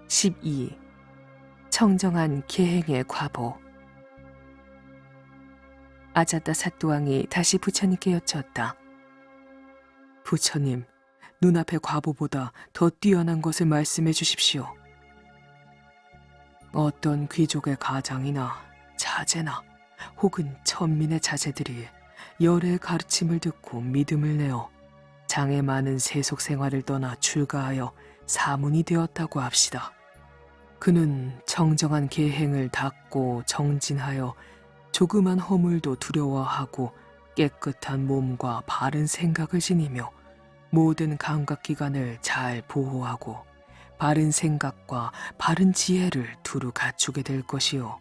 12. 청정한 계행의 과보. 아자따 사또왕이 다시 부처님께 여쭈었다. 부처님, 눈앞의 과보보다 더 뛰어난 것을 말씀해 주십시오. 어떤 귀족의 가장이나 자제나 혹은 천민의 자제들이 열의 가르침을 듣고 믿음을 내어 장애 많은 세속 생활을 떠나 출가하여 사문이 되었다고 합시다. 그는 정정한 계행을 닦고 정진하여 조그만 허물도 두려워하고 깨끗한 몸과 바른 생각을 지니며 모든 감각기관을 잘 보호하고 바른 생각과 바른 지혜를 두루 갖추게 될 것이요.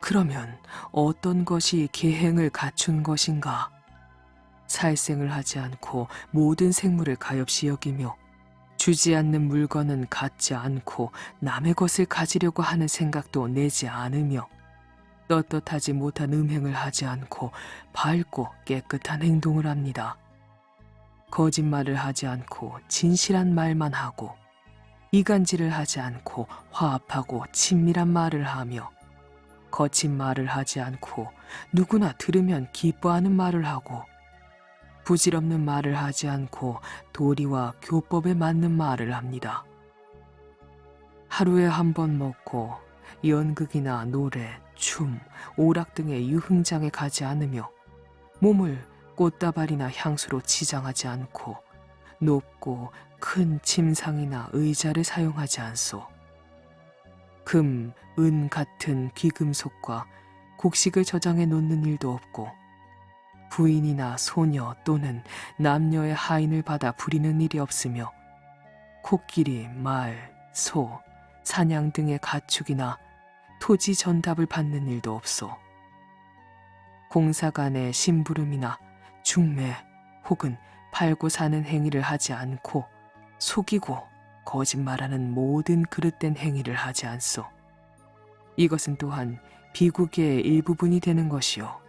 그러면 어떤 것이 계행을 갖춘 것인가? 살생을 하지 않고 모든 생물을 가엾이 여기며 주지 않는 물건은 갖지 않고 남의 것을 가지려고 하는 생각도 내지 않으며 떳떳하지 못한 음행을 하지 않고 밝고 깨끗한 행동을 합니다. 거짓말을 하지 않고 진실한 말만 하고 이간질을 하지 않고 화합하고 친밀한 말을 하며 거친 말을 하지 않고 누구나 들으면 기뻐하는 말을 하고 부질없는 말을 하지 않고 도리와 교법에 맞는 말을 합니다. 하루에 한 번 먹고 연극이나 노래, 춤, 오락 등의 유흥장에 가지 않으며 몸을 꽃다발이나 향수로 치장하지 않고 높고 큰 침상이나 의자를 사용하지 않소. 금, 은 같은 귀금속과 곡식을 저장해 놓는 일도 없고 부인이나 소녀 또는 남녀의 하인을 받아 부리는 일이 없으며 코끼리, 말, 소, 사냥 등의 가축이나 토지 전답을 받는 일도 없소. 공사간의 심부름이나 중매 혹은 팔고 사는 행위를 하지 않고 속이고 거짓말하는 모든 그릇된 행위를 하지 않소. 이것은 또한 비구계의 일부분이 되는 것이요.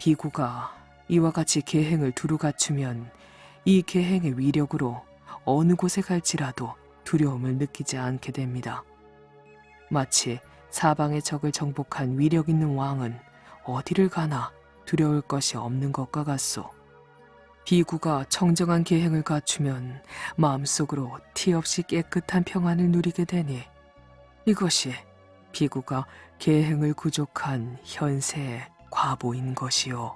비구가 이와 같이 계행을 두루 갖추면 이 계행의 위력으로 어느 곳에 갈지라도 두려움을 느끼지 않게 됩니다. 마치 사방의 적을 정복한 위력 있는 왕은 어디를 가나 두려울 것이 없는 것과 같소. 비구가 청정한 계행을 갖추면 마음속으로 티 없이 깨끗한 평안을 누리게 되니 이것이 비구가 계행을 구족한 현세의 과보인 것이요.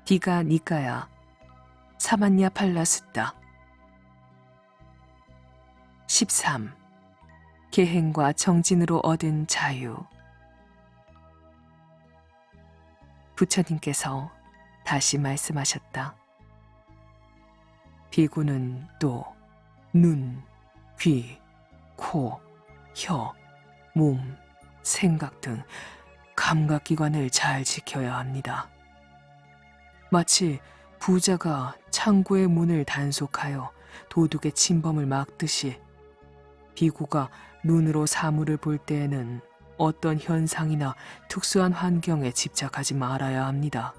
디가 니까야 사만냐 팔라숫다. 13. 계행과 정진으로 얻은 자유. 부처님께서 다시 말씀하셨다. 비구는 또 눈, 귀, 코, 혀, 몸, 생각 등 감각기관을 잘 지켜야 합니다. 마치 부자가 창고의 문을 단속하여 도둑의 침범을 막듯이 비구가 눈으로 사물을 볼 때에는 어떤 현상이나 특수한 환경에 집착하지 말아야 합니다.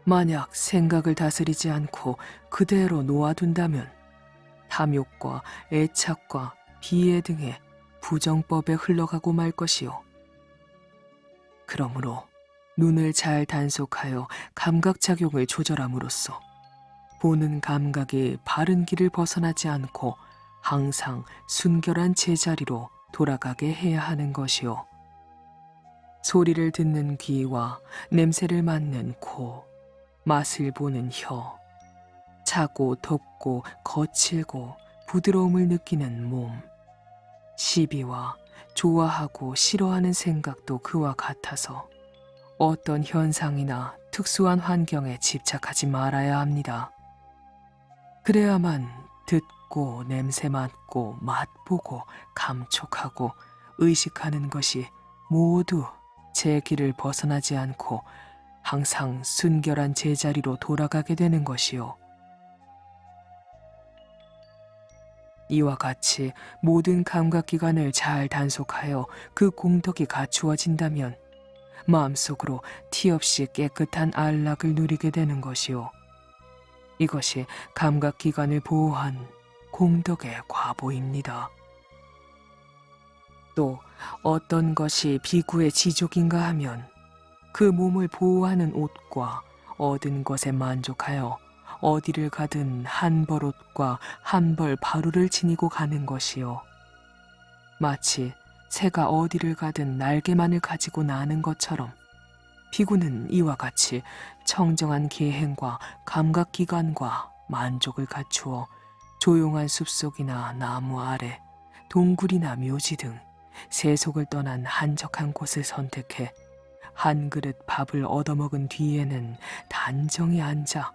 만약 생각을 다스리지 않고 그대로 놓아둔다면 탐욕과 애착과 비애 등의 부정법에 흘러가고 말 것이요. 그러므로 눈을 잘 단속하여 감각작용을 조절함으로써 보는 감각이 바른 길을 벗어나지 않고 항상 순결한 제자리로 돌아가게 해야 하는 것이요. 소리를 듣는 귀와 냄새를 맡는 코, 맛을 보는 혀, 차고 덥고 거칠고 부드러움을 느끼는 몸, 시비와 좋아하고 싫어하는 생각도 그와 같아서 어떤 현상이나 특수한 환경에 집착하지 말아야 합니다. 그래야만 듣고 냄새 맡고 맛보고 감촉하고 의식하는 것이 모두 제 길을 벗어나지 않고 항상 순결한 제자리로 돌아가게 되는 것이요. 이와 같이 모든 감각기관을 잘 단속하여 그 공덕이 갖추어진다면 마음속으로 티 없이 깨끗한 안락을 누리게 되는 것이요. 이것이 감각기관을 보호한 공덕의 과보입니다. 또 어떤 것이 비구의 지족인가 하면 그 몸을 보호하는 옷과 얻은 것에 만족하여 어디를 가든 한 벌 옷과 한 벌 바루를 지니고 가는 것이요. 마치 새가 어디를 가든 날개만을 가지고 나는 것처럼 비구는 이와 같이 청정한 계행과 감각기관과 만족을 갖추어 조용한 숲속이나 나무 아래, 동굴이나 묘지 등 세속을 떠난 한적한 곳을 선택해 한 그릇 밥을 얻어먹은 뒤에는 단정히 앉아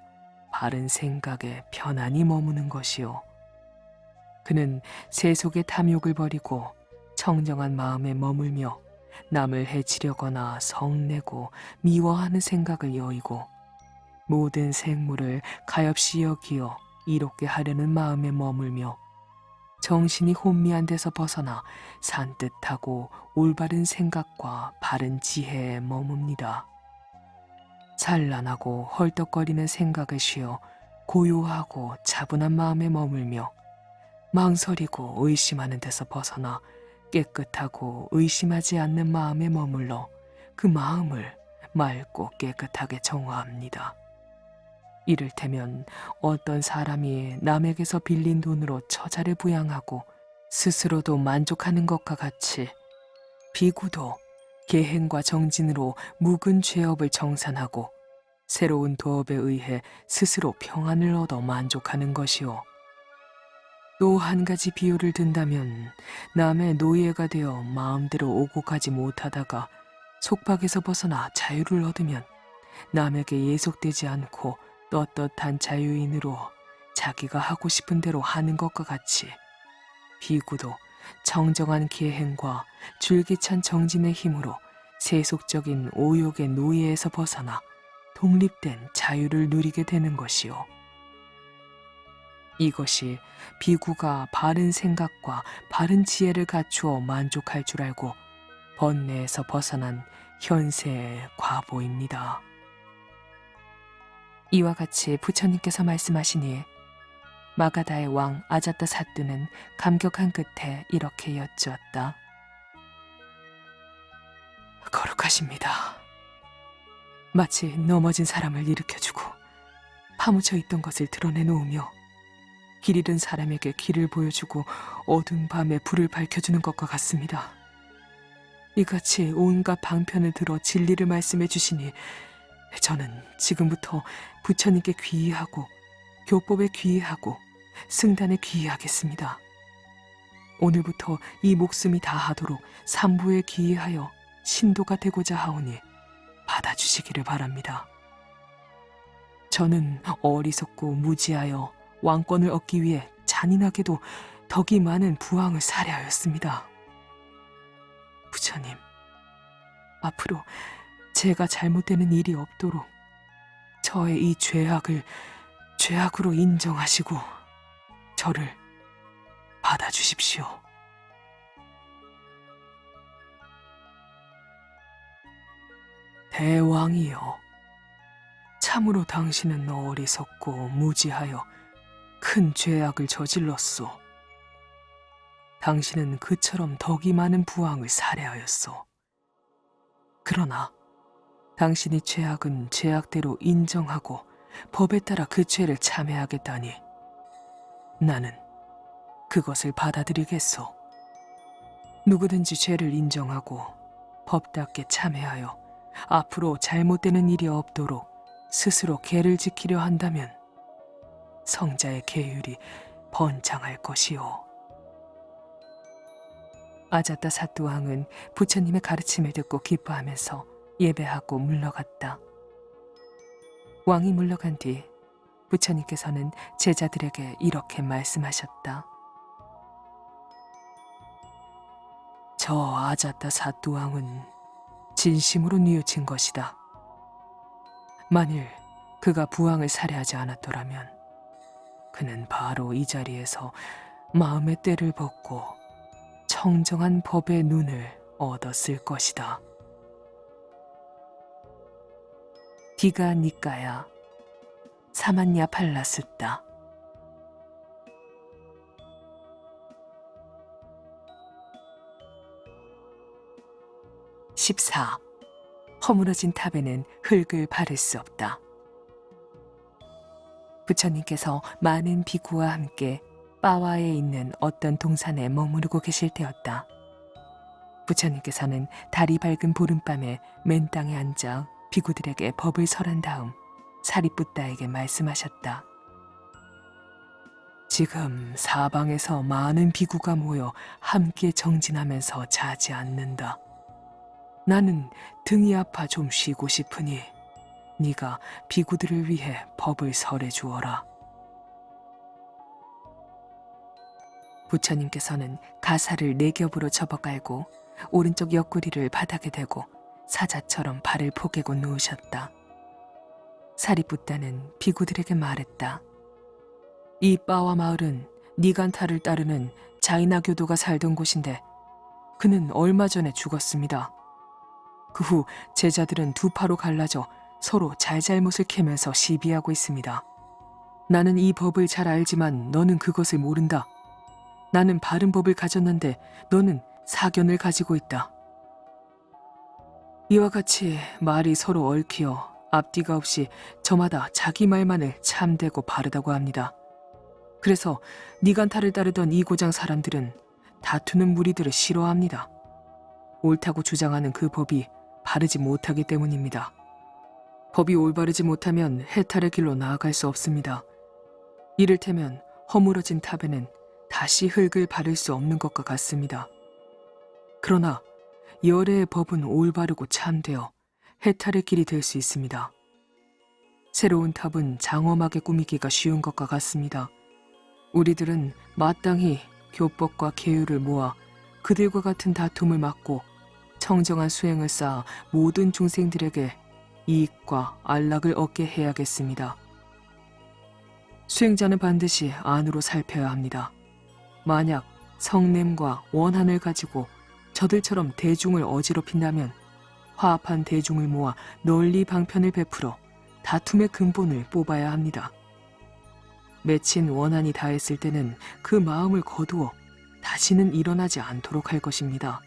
바른 생각에 편안히 머무는 것이요. 그는 세속의 탐욕을 버리고 청정한 마음에 머물며 남을 해치려거나 성내고 미워하는 생각을 여의고 모든 생물을 가엾이 여기어 이롭게 하려는 마음에 머물며 정신이 혼미한 데서 벗어나 산뜻하고 올바른 생각과 바른 지혜에 머뭅니다. 찬란하고 헐떡거리는 생각을 쉬어 고요하고 차분한 마음에 머물며 망설이고 의심하는 데서 벗어나 깨끗하고 의심하지 않는 마음에 머물러 그 마음을 맑고 깨끗하게 정화합니다. 이를테면 어떤 사람이 남에게서 빌린 돈으로 처자를 부양하고 스스로도 만족하는 것과 같이 비구도 계행과 정진으로 묵은 죄업을 정산하고 새로운 도업에 의해 스스로 평안을 얻어 만족하는 것이요. 또 한 가지 비유를 든다면 남의 노예가 되어 마음대로 오고 가지 못하다가 속박에서 벗어나 자유를 얻으면 남에게 예속되지 않고 떳떳한 자유인으로 자기가 하고 싶은 대로 하는 것과 같이 비구도 정정한 계행과 줄기찬 정진의 힘으로 세속적인 오욕의 노예에서 벗어나 독립된 자유를 누리게 되는 것이요. 이것이 비구가 바른 생각과 바른 지혜를 갖추어 만족할 줄 알고 번뇌에서 벗어난 현세의 과보입니다. 이와 같이 부처님께서 말씀하시니 마가다의 왕 아자타 사뚜는 감격한 끝에 이렇게 여쭈었다. 거룩하십니다. 마치 넘어진 사람을 일으켜주고 파묻혀 있던 것을 드러내놓으며 길 잃은 사람에게 길을 보여주고 어두운 밤에 불을 밝혀주는 것과 같습니다. 이같이 온갖 방편을 들어 진리를 말씀해 주시니 저는 지금부터 부처님께 귀의하고 교법에 귀의하고 승단에 귀의하겠습니다. 오늘부터 이 목숨이 다하도록 삼부에 귀의하여 신도가 되고자 하오니 받아주시기를 바랍니다. 저는 어리석고 무지하여 왕권을 얻기 위해 잔인하게도 덕이 많은 부왕을 살해하였습니다. 부처님, 앞으로 제가 잘못되는 일이 없도록 저의 이 죄악을 죄악으로 인정하시고 저를 받아주십시오. 대왕이여, 참으로 당신은 어리석고 무지하여 큰 죄악을 저질렀소. 당신은 그처럼 덕이 많은 부왕을 살해하였소. 그러나 당신이 죄악은 죄악대로 인정하고 법에 따라 그 죄를 참회하겠다니 나는 그것을 받아들이겠소. 누구든지 죄를 인정하고 법답게 참회하여 앞으로 잘못되는 일이 없도록 스스로 계를 지키려 한다면 성자의 계율이 번창할 것이요. 아자타 사뚜왕은 부처님의 가르침을 듣고 기뻐하면서 예배하고 물러갔다. 왕이 물러간 뒤 부처님께서는 제자들에게 이렇게 말씀하셨다. 저 아자타 사뚜왕은 진심으로 뉘우친 것이다. 만일 그가 부왕을 살해하지 않았더라면 그는 바로 이 자리에서 마음의 때를 벗고 청정한 법의 눈을 얻었을 것이다. 디가 니까야 사만냐 팔라숫다. 14. 허물어진 탑에는 흙을 바를 수 없다. 부처님께서 많은 비구와 함께 빠와에 있는 어떤 동산에 머무르고 계실 때였다. 부처님께서는 달이 밝은 보름밤에 맨 땅에 앉아 비구들에게 법을 설한 다음 사리뿌따에게 말씀하셨다. 지금 사방에서 많은 비구가 모여 함께 정진하면서 자지 않는다. 나는 등이 아파 좀 쉬고 싶으니 네가 비구들을 위해 법을 설해 주어라. 부처님께서는 가사를 네 겹으로 접어깔고 오른쪽 옆구리를 바닥에 대고 사자처럼 발을 포개고 누우셨다. 사리뿌따는 비구들에게 말했다. 이 빠와 마을은 니간타를 따르는 자이나 교도가 살던 곳인데 그는 얼마 전에 죽었습니다. 그 후 제자들은 두 파로 갈라져 서로 잘잘못을 캐면서 시비하고 있습니다. 나는 이 법을 잘 알지만 너는 그것을 모른다. 나는 바른 법을 가졌는데 너는 사견을 가지고 있다. 이와 같이 말이 서로 얽히어 앞뒤가 없이 저마다 자기 말만을 참되고 바르다고 합니다. 그래서 니간타를 따르던 이 고장 사람들은 다투는 무리들을 싫어합니다. 옳다고 주장하는 그 법이 바르지 못하기 때문입니다. 법이 올바르지 못하면 해탈의 길로 나아갈 수 없습니다. 이를테면 허물어진 탑에는 다시 흙을 바를 수 없는 것과 같습니다. 그러나 열애의 법은 올바르고 참되어 해탈의 길이 될 수 있습니다. 새로운 탑은 장엄하게 꾸미기가 쉬운 것과 같습니다. 우리들은 마땅히 교법과 계율을 모아 그들과 같은 다툼을 막고 청정한 수행을 쌓아 모든 중생들에게 이익과 안락을 얻게 해야겠습니다. 수행자는 반드시 안으로 살펴야 합니다. 만약 성냄과 원한을 가지고 저들처럼 대중을 어지럽힌다면 화합한 대중을 모아 널리 방편을 베풀어 다툼의 근본을 뽑아야 합니다. 맺힌 원한이 다했을 때는 그 마음을 거두어 다시는 일어나지 않도록 할 것입니다.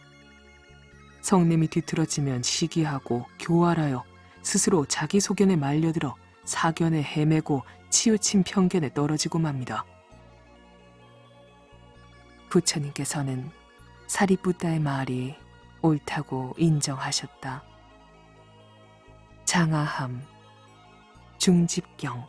성냄이 뒤틀어지면 시기하고 교활하여 스스로 자기 소견에 말려들어 사견에 헤매고 치우친 편견에 떨어지고 맙니다. 부처님께서는 사리뿌따의 말이 옳다고 인정하셨다. 장아함, 중집경